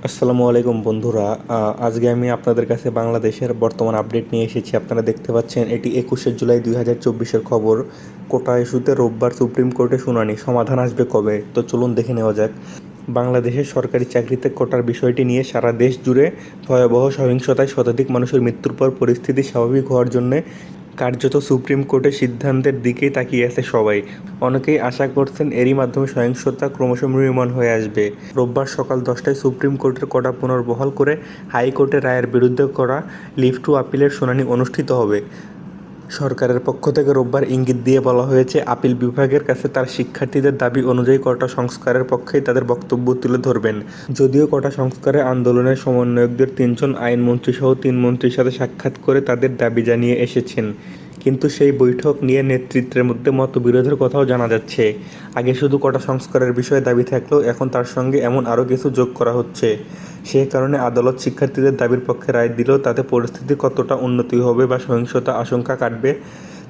আসসালামু আলাইকুম বন্ধুরা। আজকে আমি আপনাদের কাছে বাংলাদেশের বর্তমান আপডেট নিয়ে এসেছি। আপনারা দেখতে পাচ্ছেন এটি 21শে জুলাই 2024-এর খবর। কোটা ইস্যুতে রোববার সুপ্রিম কোর্টে শুনানি, সমাধান আসবে কবে? তো চলুন দেখে নেওয়া যাক। বাংলাদেশের সরকারি চাকরিতে কোটার বিষয়টি নিয়ে সারা দেশ জুড়ে ভয়াবহ সহিংসতায় শতাধিক মানুষের মৃত্যুর পর পরিস্থিতি স্বাভাবিক হওয়ার জন্যে কার্যত সুপ্রিম কোর্টের সিদ্ধান্তের দিকেই তাকিয়ে আছে সবাই। অনেকেই আশা করছেন এরই মাধ্যমে সহিংসতা ক্রমশ মূল্যবান হয়ে আসবে। রোববার সকাল 10টায় সুপ্রিম কোর্টের কড়া পুনর্বহাল করে হাইকোর্টের রায়ের বিরুদ্ধে করা লিভ টু আপিলের শুনানি অনুষ্ঠিত হবে। সরকারের পক্ষ থেকে রোববার ইঙ্গিত দিয়ে বলা হয়েছে, আপিল বিভাগের কাছে তার শিক্ষার্থীদের দাবি অনুযায়ী কোটা সংস্কারের পক্ষেই তাদের বক্তব্য তুলে ধরবেন। যদিও কোটা সংস্কারে আন্দোলনের সমন্বয়কদের 3জন আইনমন্ত্রীসহ 3 মন্ত্রীর সাথে সাক্ষাৎ করে তাদের দাবি জানিয়ে এসেছেন, কিন্তু সেই বৈঠক নিয়ে নেতৃত্বের মধ্যে মতবিরোধের কথাও জানা যাচ্ছে। আগে শুধু কোটা সংস্কারের বিষয়ে দাবি থাকলেও এখন তার সঙ্গে এমন আরও কিছু যোগ করা হচ্ছে। সে কারণে আদালত শিক্ষার্থীদের দাবির পক্ষে রায় দিলেও তাতে পরিস্থিতি কতটা উন্নতি হবে বা সহিংসতা আশঙ্কা কাটবে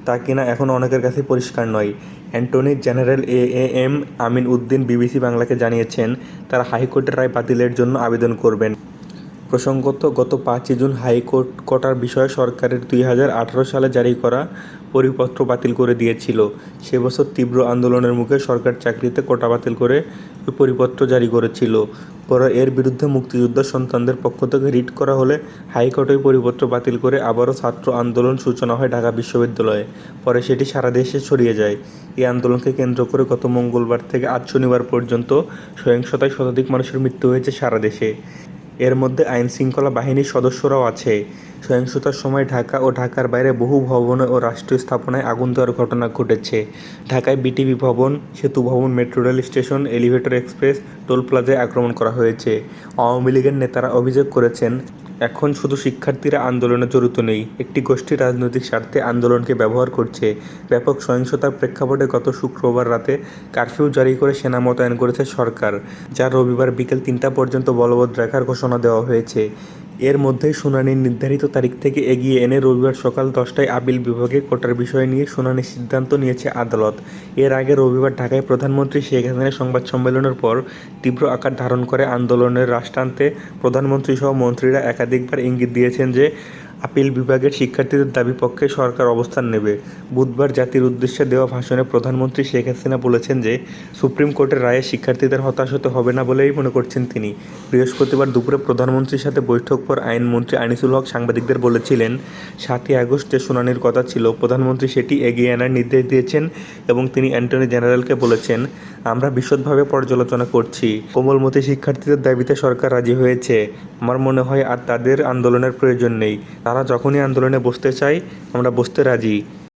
তা কিনা এখন অনেকের কাছে পরিষ্কার নয়। Attorney general am Amin Uddin BBC বাংলাকে জানিয়েছেন, তারা হাইকোর্টের রায় বাতিলের জন্য আবেদন করবেন। প্রসঙ্গত, গত 5 জুন হাইকোর্ট কোটার বিষয়ে সরকারের 2018 সালে জারি করা পরিপত্র বাতিল করে দিয়েছিল। সে বছর তীব্র আন্দোলনের মুখে সরকার চাকরিতে কোটা বাতিল করে পরিপত্র জারি করেছিল। পরে এর বিরুদ্ধে মুক্তিযোদ্ধা সন্তানদের পক্ষ থেকে রিট করা হলে হাইকোর্ট ওই পরিপত্র বাতিল করে আবারও ছাত্র আন্দোলন সূচনা হয় ঢাকা বিশ্ববিদ্যালয়ে। পরে সেটি সারা দেশে ছড়িয়ে যায়। এই আন্দোলনকে কেন্দ্র করে গত মঙ্গলবার থেকে আজ শনিবার পর্যন্ত সহিংসতায় শতাধিক মানুষের মৃত্যু হয়েছে সারা দেশে। এর মধ্যে আইনশৃঙ্খলা বাহিনীর সদস্যরাও আছে। সহিংসতার সময় ঢাকা ও ঢাকার বাইরে বহু ভবনে ও রাষ্ট্রীয় স্থাপনায় আগুন দেওয়ার ঘটনা ঘটেছে। ঢাকায় বিটিভি ভবন, সেতু ভবন, metro rail station, elevator express, toll প্লাজায় আক্রমণ করা হয়েছে। আওয়ামী লীগের নেতারা অভিযোগ করেছেন, এখন শুধু শিক্ষার্থীরা আন্দোলনে জড়িত নেই, একটি গোষ্ঠী রাজনৈতিক স্বার্থে আন্দোলনকে ব্যবহার করছে। ব্যাপক সহিংসতার প্রেক্ষাপটে গত শুক্রবার রাতে কারফিউ জারি করে সেনা মোতায়েন করেছে সরকার, যা রবিবার বিকেল 3টা পর্যন্ত বলবৎ রাখার ঘোষণা দেওয়া হয়েছে। এর মধ্যেই শুনানির নির্ধারিত তারিখ থেকে এগিয়ে এনে রবিবার সকাল 10টায় আপিল বিভাগে কোটার বিষয় নিয়ে শুনানির সিদ্ধান্ত নিয়েছে আদালত। এর আগে রবিবার ঢাকায় প্রধানমন্ত্রী শেখ হাসিনার সংবাদ সম্মেলনের পর তীব্র আকার ধারণ করে আন্দোলনের রাশ টানতে প্রধানমন্ত্রীসহ মন্ত্রীরা একাধিকবার ইঙ্গিত দিয়েছেন যে আপিল বিভাগের শিক্ষার্থীদের দাবি পক্ষে সরকার অবস্থান নেবে। বুধবার জাতির উদ্দেশ্যে দেওয়া ভাষণে প্রধানমন্ত্রী শেখ হাসিনা বলেছেন যে সুপ্রিম কোর্টের রায়ে শিক্ষার্থীদের হতাশ হতে হবে না বলেই মনে করছেন তিনি। বৃহস্পতিবার দুপুরে প্রধানমন্ত্রীর সাথে বৈঠক পর আইনমন্ত্রী আনিসুল হক সাংবাদিকদের বলেছিলেন, 7ই আগস্ট যে শুনানির কথা ছিল প্রধানমন্ত্রী সেটি এগিয়ে আনার নির্দেশ দিয়েছেন এবং তিনি অ্যাটর্নি জেনারেলকে বলেছেন, আমরা বিশদভাবে পর্যালোচনা করছি। কোমলমতি শিক্ষার্থীদের দাবিতে সরকার রাজি হয়েছে। আমার মনে হয় আর তাদের আন্দোলনের প্রয়োজন নেই। তারা যখনই আন্দোলনে বসতে চায় আমরা বসতে রাজি।